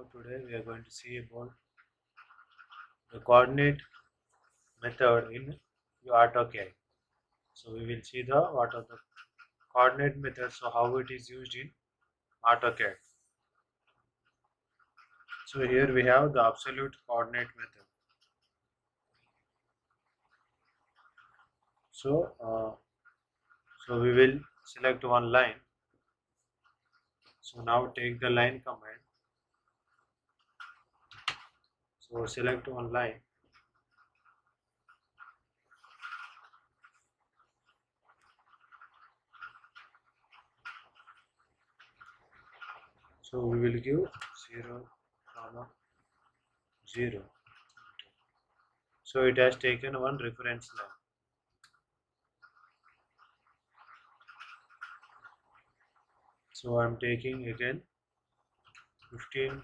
So today we are going to see about the coordinate method in AUTOCAD. So we will see what are the coordinate methods, so how it is used in AUTOCAD. So here we have the absolute coordinate method. So we will select one line. So now take the line command. So select one line. So we will give 0, 0. So it has taken one reference line. So I am taking again 15,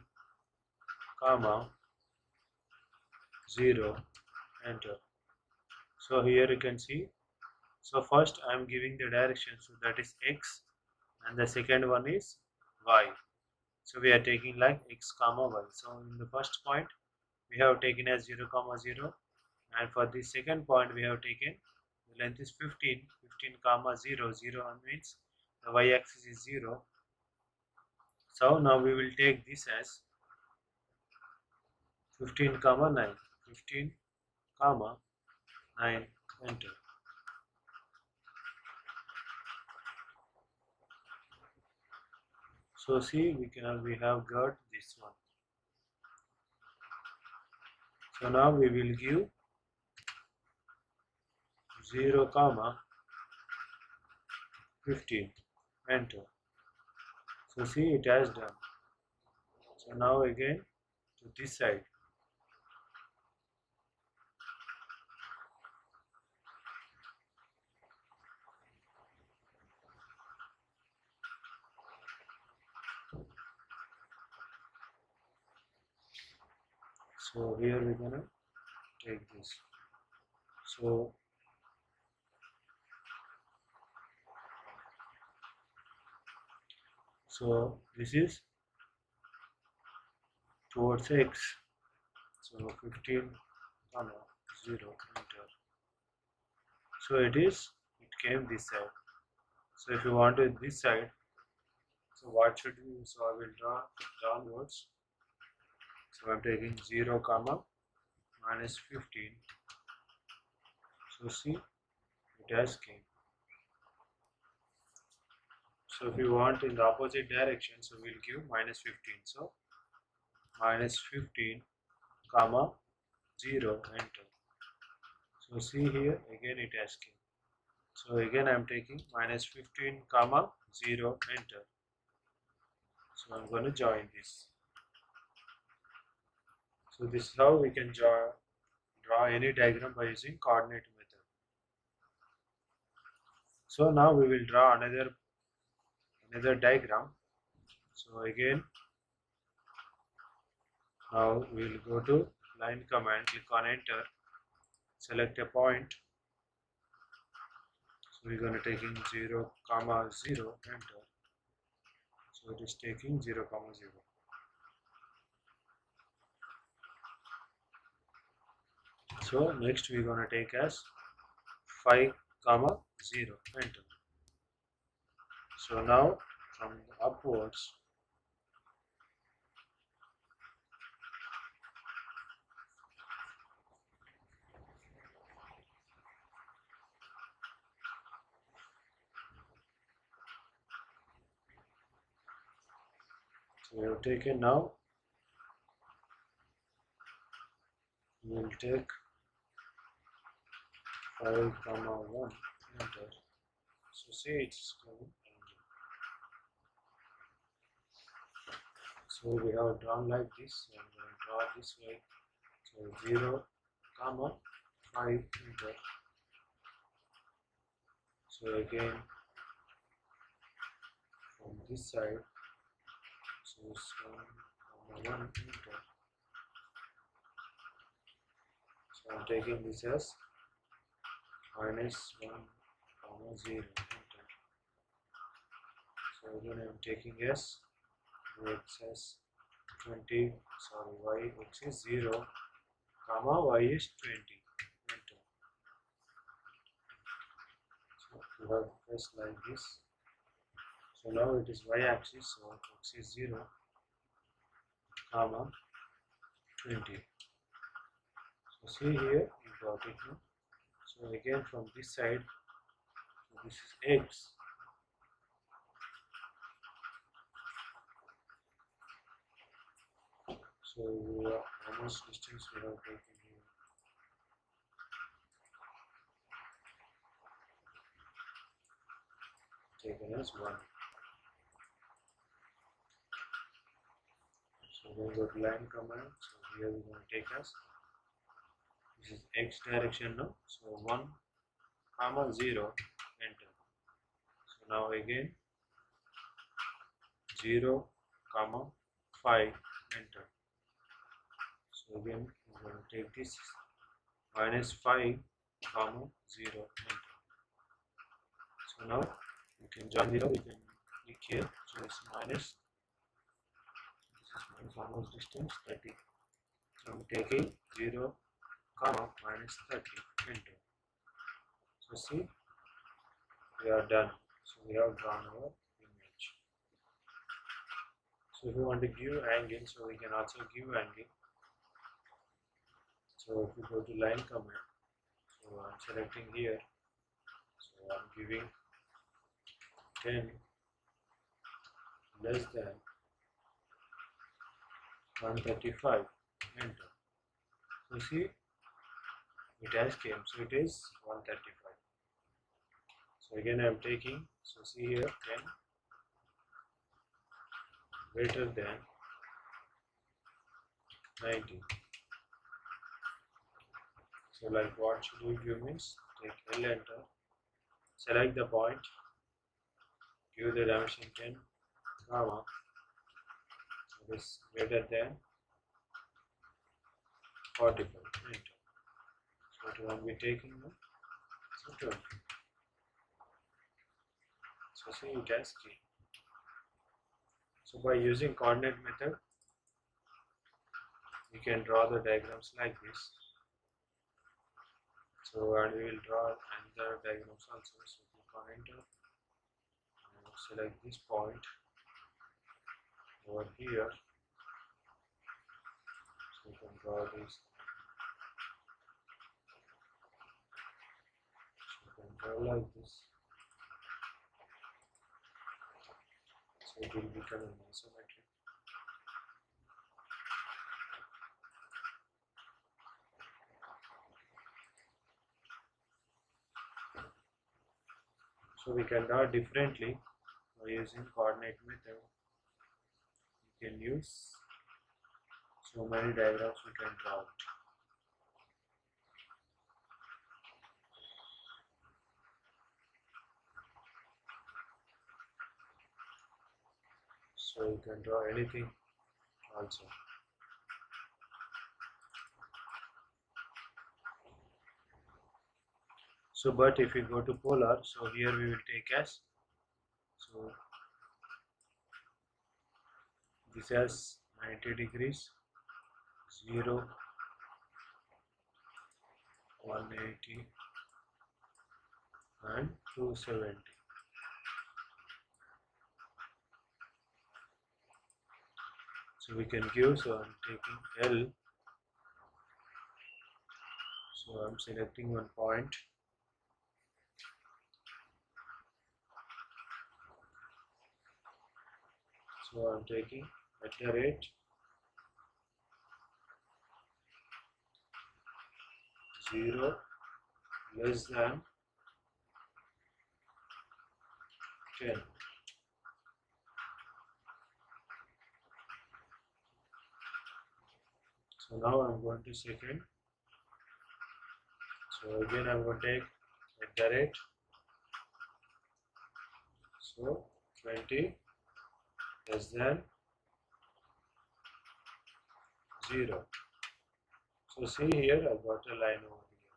0, enter. So here you can see. So first I am giving the direction, so that is x, and the second one is y. So we are taking like x comma y. So in the first point we have taken as 0, 0, and for the second point we have taken the length is 15, 0, 0 means the y axis is 0. So now we will take this as 15, 9, 15, 9, enter. So see, we have got this one. So now we will give 0, 15, enter. So see, it has done. So now again to this side. So here we're gonna take this. So this is towards x. So 15, 0, enter. So it came this side. So if you want it this side, so what should we do? So I will draw downwards. So I'm taking 0, minus 15. So see, it has came. So if you want in the opposite direction, so we'll give minus 15. So minus 15, 0, enter. So see here, again it has came. So again I am taking minus 15, 0, enter. So I'm going to join this. So this is how we can draw any diagram by using coordinate method. So now we will draw another diagram. So again, now we will go to line command, click on enter, select a point. So we're going to taking 0, 0, enter. So it is taking 0, 0. So next we're going to take as 5, 0, enter. So now from upwards, so we have taken now, we will take 5, 1, enter. So see it's coming. So we have drawn like this, and draw this way. So 0, 5, enter. So again from this side, so 1, 1, enter. So I'm taking this as minus 1, 0, enter. So again I'm taking as x as 20, sorry, x is 0, comma, y is 20. Enter. So we have pressed like this. So now it is y-axis, so x is 0, comma, 20. So see here, you got it now. So again from this side, so this is x. So how much distance we have taken here? Taken as 1. So then go to line command. So here we're going to take as, this is x direction now. So 1, comma, 0, enter. So now again 0, comma, 5, enter. So again we're going to take this minus 5, comma, 0, enter. So now you can join 0, you can click here. So it's minus, this is minus almost distance 30. So I'm taking 0, comma, minus 30, enter. So see, we are done. So we have drawn our image. So if you want to give angle, so we can also give angle. So if you go to line command, so I'm selecting here, so I'm giving 10 less than 135, enter. So see, it has came, so it is 135. So again I'm taking, so see here 10 greater than 90. So like what should we give means, take L, enter, select the point, give the dimension 10, comma, so this greater than 45, enter. So it will be taking now, so 20. So see, it has key. So by using coordinate method, we can draw the diagrams like this. So and we will draw another diagrams also. So click on enter and select this point over here. So you can draw this. So you can draw like this. So it will become an isometric. So we can draw differently by using coordinate method. You can use so many diagrams we can draw. So you can draw anything also. So but if we go to polar, so here we will take as, so this has 90 degrees, 0, 180 and 270. So we can give, so I'm taking L, so I'm selecting one point, so I'm taking at the rate 0 less than 10. So now I'm going to second. So again I'm going to take at the rate, so 20 less than 0. So see here I got a line over here.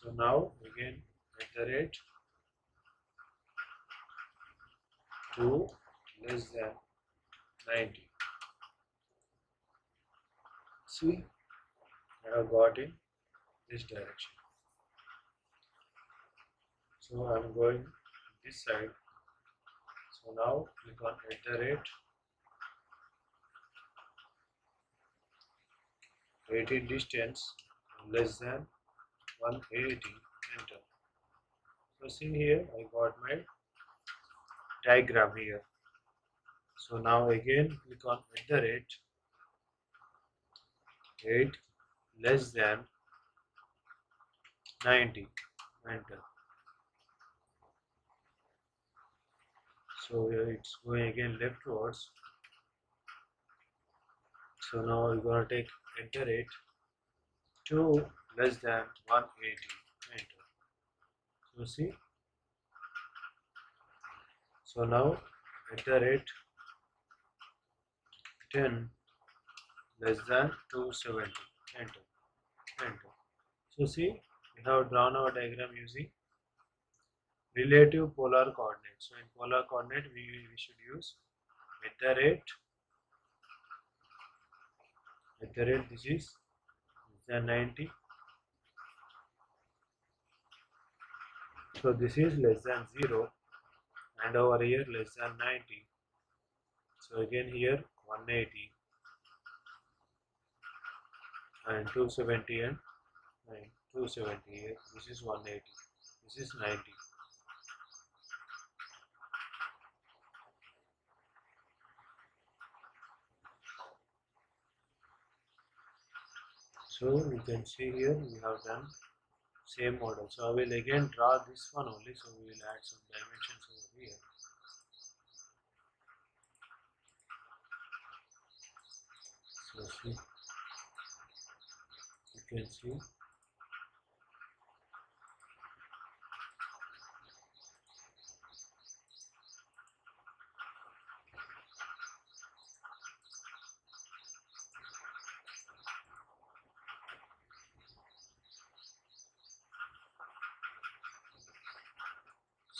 So now again at the rate 2 less than 90. See, I have got in this direction. So I'm going this side. So now click on @18 distance less than 180, enter. So see here, I got my diagram here. So now again click on @8 less than 90, enter. So here it's going again leftwards. So now we're gonna take @2 less than 180, enter. So see, so now @10 less than 270, enter, enter. So see, we have drawn our diagram using relative polar coordinate. So in polar coordinate we should use this is less than 90. So this is less than 0 and over here less than 90. So again here 180 and 270 and 270 here. This is 180. This is 90. So you can see here we have done same model. So I will again draw this one only. So we will add some dimensions over here. So see, you can see.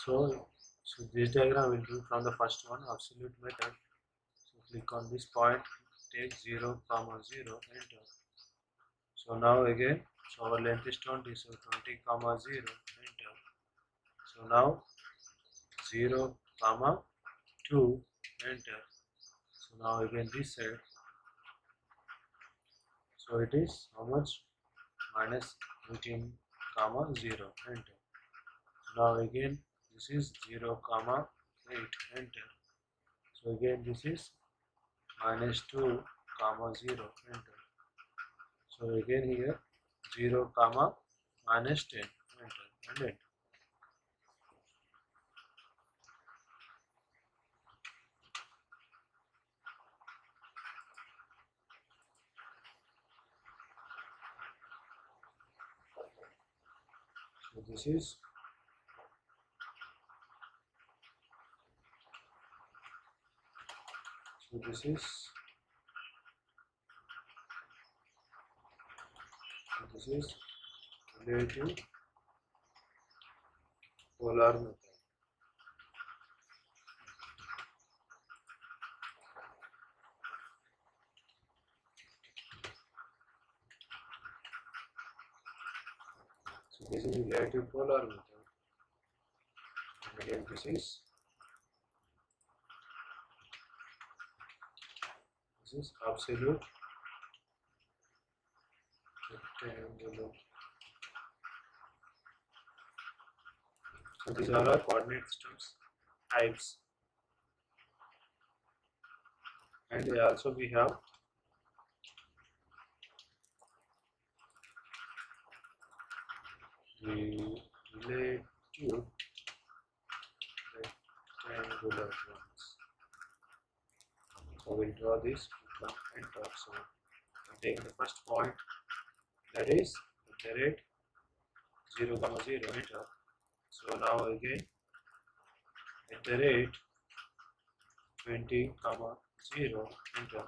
So this diagram will do from the first one, absolute method. So click on this point, take 0, 0, enter. So now again, so our length is 20, so 20, 0, enter. So now 0, 2, enter. So now again this side. So it is how much? Minus 18, 0, enter. Now again this is 0, 8, enter. So again this is minus 2, 0, enter. So again here 0, minus 10, enter, and enter. So this is relative polar method. So this is relative polar method. And again this is absolute rectangular. So these are our coordinate systems types. And also we have the relative rectangular ones. So we'll draw this and top. So I'm taking the first point, that is @ 0, 0, enter. So now again @ 20, 0, enter.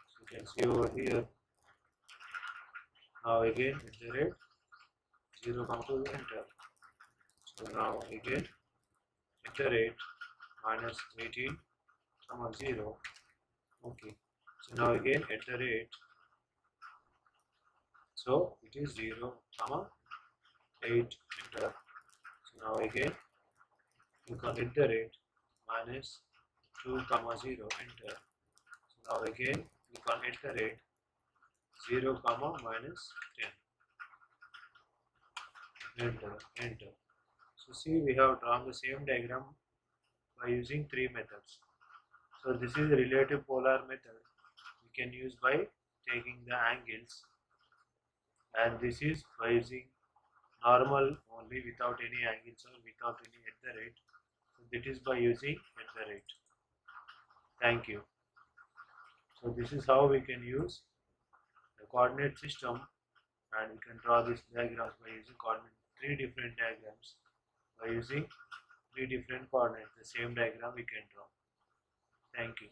So you can see over here. Now again @ 0, 2, enter. So now again @ minus 18, 0. Okay. So now again at the rate, so it is 0, comma 8, enter. So now again click on at the rate minus 2 comma 0, enter. So now again click on at the rate 0 comma minus 10, enter, enter. So see, we have drawn the same diagram by using three methods. So this is a relative polar method we can use by taking the angles, and this is by using normal only without any angles or without any at the rate. So that is by using at the rate. Thank you. So this is how we can use the coordinate system, and we can draw these diagrams by using coordinate, three different diagrams by using three different coordinates. The same diagram we can draw. Thank you.